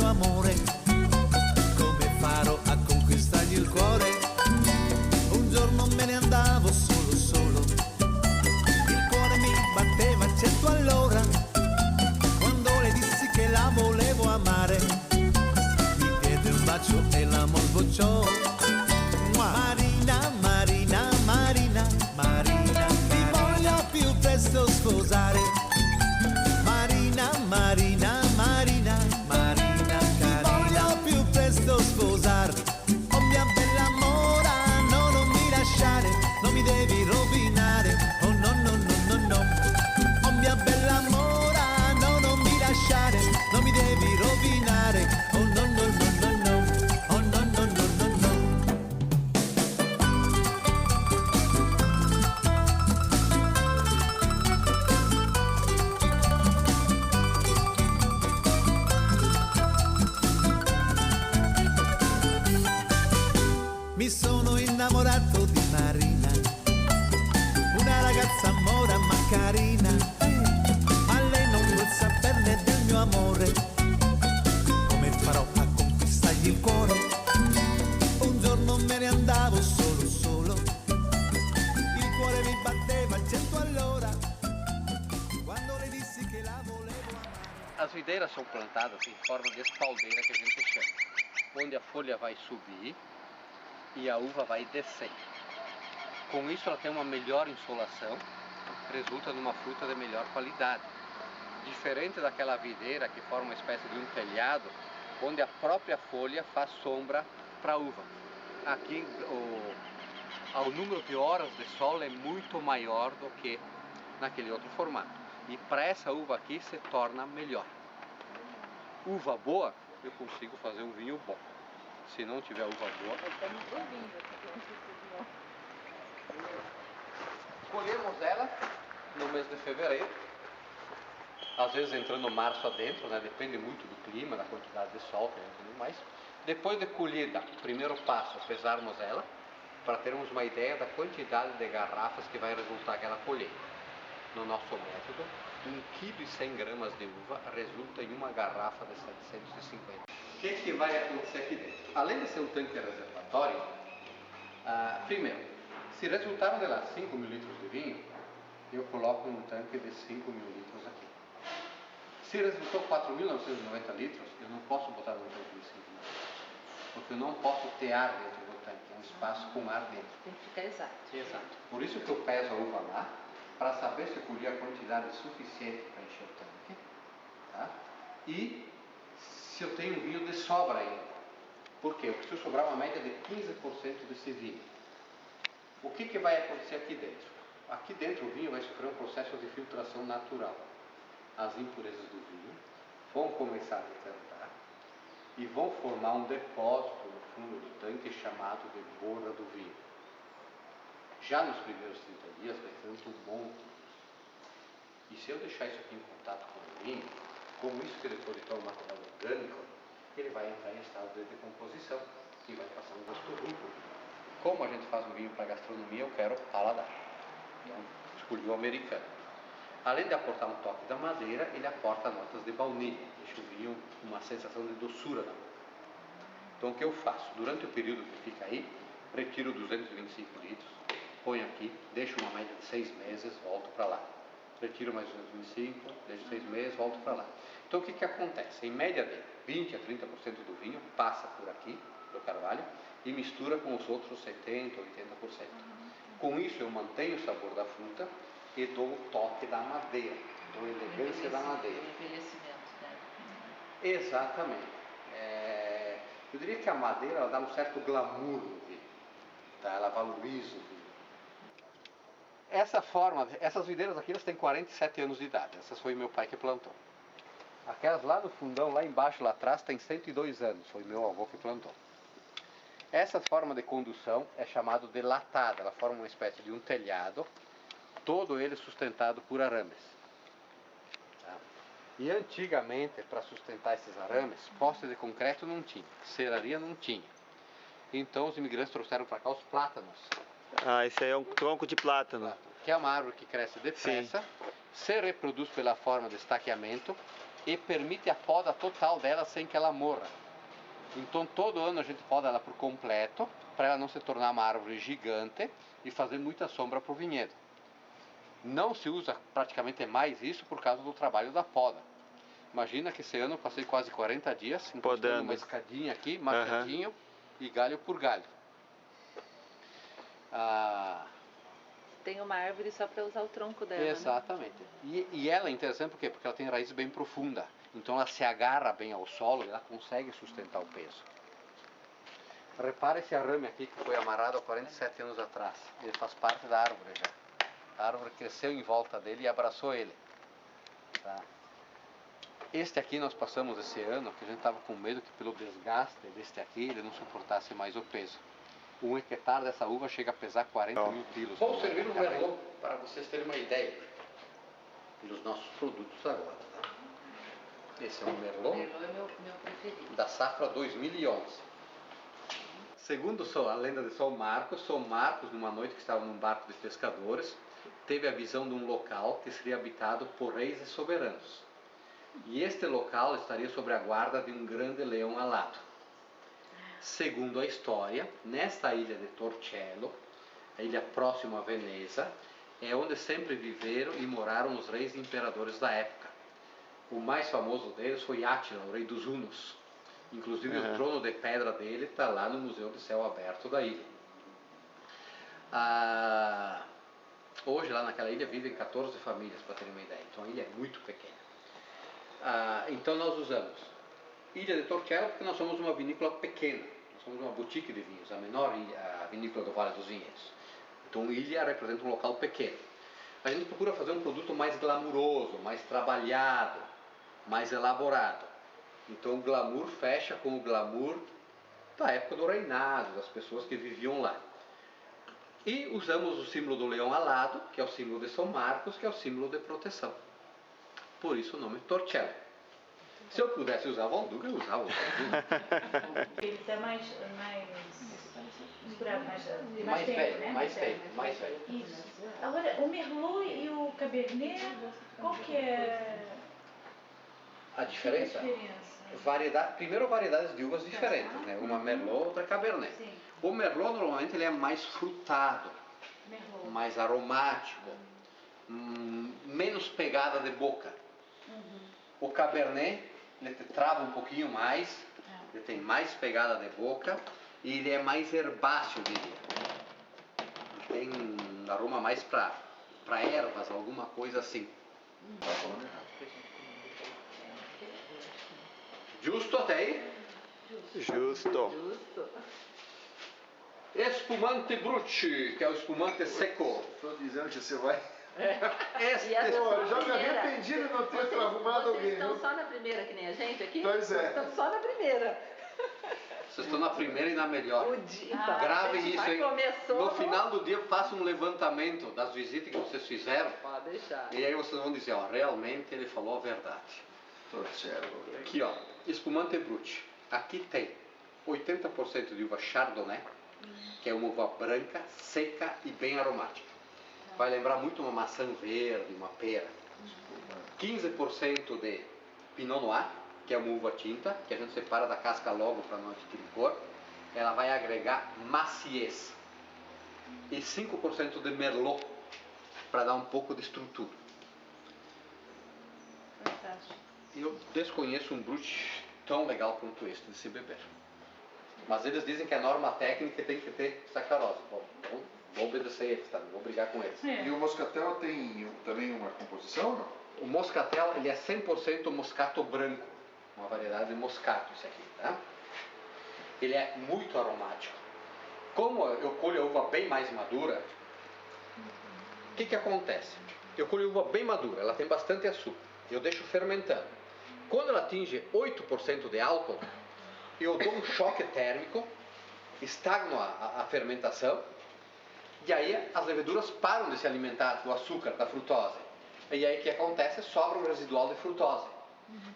mio amore, come farò a conquistargli il cuore? Un giorno me ne andavo solo solo, il cuore mi batteva 100 all'ora, quando le dissi che la volevo amare, mi diede un bacio e l'amor sbocciò. Marina, Marina, Marina, Marina, ti voglio più presto sposare. Marina, Marina, Marina, Marina, ti voglio più presto sposare. Oh mia bella mora, no, non mi lasciare, non mi devi rovinare. Oh no, no, no, no, no. Oh mia bella mora, no, non mi lasciare, non mi devi rovinare. Oh no, no, no, no, no. Oh no, no, no, no, no. Mi sono innamorato di Marina, una ragazza mora ma carina, ma lei non vuol saperne del mio amore. Come farò a conquistargli il cuore? Un giorno me ne andavo solo solo, il cuore mi batteva 100 all'ora, quando le dissi che la volevo amare. As videiras são plantadas em forma de espaldeira, que a gente chama, onde a folha vai subir e a uva vai descer. Com isso ela tem uma melhor insolação, resulta numa fruta de melhor qualidade. Diferente daquela videira que forma uma espécie de um telhado, onde a própria folha faz sombra para a uva. Aqui o número de horas de sol é muito maior do que naquele outro formato. E para essa uva aqui se torna melhor. Uva boa, eu consigo fazer um vinho bom. Se não tiver uva boa... Colhemos ela no mês de fevereiro, às vezes entrando março adentro, né? Depende muito do clima, da quantidade de sol que a gente tem mais. Depois de colhida, primeiro passo, pesarmos ela, para termos uma ideia da quantidade de garrafas que vai resultar aquela colheita. No nosso método, 1,1 kg de uva resulta em uma garrafa de 750. O que vai acontecer aqui dentro? Além de ser um tanque reservatório, primeiro, se resultaram de lá 5 mil litros de vinho, eu coloco um tanque de 5 mil litros aqui. Se resultou 4.990 litros, eu não posso botar num tanque de 5 mil litros, porque eu não posso ter ar dentro do tanque, é um espaço com ar dentro. Tem que ficar exato. Exato. Por isso que eu peso a uva lá, para saber se eu colhi a quantidade suficiente para encher o tanque, tá? E se eu tenho vinho de sobra ainda. Por quê? Eu preciso sobrar uma média de 15% desse vinho. O que vai acontecer aqui dentro? Aqui dentro o vinho vai sofrer um processo de filtração natural. As impurezas do vinho vão começar a decantar e vão formar um depósito no fundo do tanque chamado de borra do vinho. Já nos primeiros 30 dias decanta um monte. E se eu deixar isso aqui em contato com o vinho, como isso que depois de torna um material orgânico, ele vai entrar em estado de decomposição e vai passar um gosto rúcula. Como a gente faz um vinho para gastronomia, eu quero paladar. Então, escolhi o americano. Além de aportar um toque da madeira, ele aporta notas de baunilha, deixa o vinho com uma sensação de doçura na boca. Então, o que eu faço? Durante o período que fica aí, retiro 225 litros, ponho aqui, deixo uma média de 6 meses, volto para lá. Retiro mais 225, deixo 6 meses, volto para lá. Então o que acontece? Em média de 20 a 30% do vinho passa por aqui, do carvalho, e mistura com os outros 70, 80%. Com isso eu mantenho o sabor da fruta e dou o toque da madeira, dou a elegância da madeira. O envelhecimento dela. Exatamente. Eu diria que a madeira ela dá um certo glamour no vinho, tá? Ela valoriza o vinho. Essas videiras aqui elas têm 47 anos de idade, essas foi meu pai que plantou. Aquelas lá no fundão, lá embaixo, lá atrás, tem 102 anos, foi meu avô que plantou. Essa forma de condução é chamada de latada, ela forma uma espécie de um telhado, todo ele sustentado por arames. Tá? E antigamente, para sustentar esses arames, poste de concreto não tinha, serraria não tinha. Então os imigrantes trouxeram para cá os plátanos. Ah, esse aí é um tronco de plátano. Que é uma árvore que cresce depressa, se reproduz pela forma de estaqueamento e permite a poda total dela sem que ela morra. Então todo ano a gente poda ela por completo, para ela não se tornar uma árvore gigante e fazer muita sombra para o vinhedo. Não se usa praticamente mais isso por causa do trabalho da poda. Imagina que esse ano eu passei quase 40 dias encostando Podando. uma escadinha aqui, machadinho, e galho por galho. Tem uma árvore só para usar o tronco dela. Exatamente. E ela é interessante por quê? Porque ela tem raiz bem profunda. Então ela se agarra bem ao solo e ela consegue sustentar o peso. Repara esse arame aqui que foi amarrado há 47 anos atrás. Ele faz parte da árvore já. A árvore cresceu em volta dele e abraçou ele. Tá? Este aqui nós passamos esse ano, que a gente estava com medo que pelo desgaste deste aqui ele não suportasse mais o peso. Um hectare dessa uva chega a pesar 40 mil quilos. Vou servir um Merlot para vocês terem uma ideia dos nossos produtos agora. Tá? Esse é um Merlot Merlot é meu preferido. da safra 2011. Segundo a lenda de São Marcos, numa noite que estava num barco de pescadores, teve a visão de um local que seria habitado por reis e soberanos. E este local estaria sob a guarda de um grande leão alado. Segundo a história, nesta ilha de Torcello, a ilha próxima a Veneza, é onde sempre viveram e moraram os reis e imperadores da época. O mais famoso deles foi Átila, o rei dos Hunos. Inclusive o trono de pedra dele está lá no Museu de Céu Aberto da ilha. Hoje lá naquela ilha vivem 14 famílias, para terem uma ideia. Então a ilha é muito pequena. Então nós usamos Ilha de Torcello porque nós somos uma vinícola pequena. Nós somos uma boutique de vinhos, a menor vinícola do Vale dos Vinhedos. Então ilha representa um local pequeno. A gente procura fazer um produto mais glamuroso, mais trabalhado, mais elaborado. Então o glamour fecha com o glamour da época do reinado, das pessoas que viviam lá. E usamos o símbolo do leão alado, que é o símbolo de São Marcos, que é o símbolo de proteção. Por isso o nome Torcello. Se eu pudesse usar o Valduga, eu usava o Valduga. Ele é mais misturado, mais Mais tempo, né? mais velho. Isso. Agora, o Merlot e o Cabernet, qual que é A diferença? Primeiro variedades de uvas diferentes, né? Uma Merlot, outra Cabernet. Sim. O Merlot normalmente ele é mais frutado, Merlot? mais aromático, menos pegada de boca. O Cabernet ele te trava um pouquinho mais, ele tem mais pegada de boca e ele é mais herbáceo, diria. Tem um aroma mais para ervas, alguma coisa assim. Justo até aí? Justo. Espumante Brucci, que é o espumante seco. Estou dizendo que você vai. Este E a Pô, eu já me primeira. arrependi de não ter arrumado Vocês alguém. estão Viu? só na primeira, que nem a gente aqui? Pois é. Estão só na primeira. Vocês estão na primeira e na melhor. O dia, então. Gravem isso, hein? Começou. No final do dia, façam um levantamento das visitas que vocês fizeram. Pode deixar. E aí vocês vão dizer, ó, realmente ele falou a verdade. Torcello. Aqui, ó, espumante Brucci. Aqui tem 80% de uva Chardonnay, que é uma uva branca, seca e bem aromática. Vai lembrar muito uma maçã verde, uma pera. 15% de Pinot Noir, que é uma uva tinta, que a gente separa da casca logo para não adquirir cor. Ela vai agregar maciez. E 5% de Merlot, para dar um pouco de estrutura. Fantástico. Eu desconheço um Brucci tão legal quanto este de se beber. Mas eles dizem que a norma técnica tem que ter sacarose. Bom, vou obedecer eles, tá? Vou brigar com eles. E o Moscatel tem também uma composição ou não? O Moscatel, ele é 100% moscato branco. Uma variedade de moscato, isso aqui, tá? Ele é muito aromático. Como eu colho a uva bem mais madura, o que acontece? Eu colho a uva bem madura, ela tem bastante açúcar. Eu deixo fermentando. Quando ela atinge 8% de álcool, eu dou um choque térmico, estagno a fermentação, e aí as leveduras param de se alimentar do açúcar, da frutose. E aí o que acontece? Sobra um residual de frutose.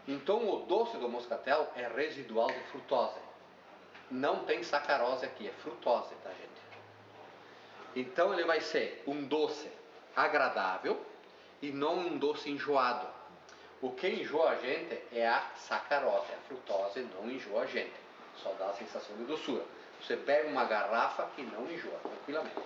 Então o doce do moscatel é residual de frutose. Não tem sacarose aqui, é frutose, tá, gente? Então ele vai ser um doce agradável e não um doce enjoado. O que enjoa a gente é a sacarose, a frutose não enjoa a gente, só dá a sensação de doçura. Você bebe uma garrafa e não enjoa, tranquilamente.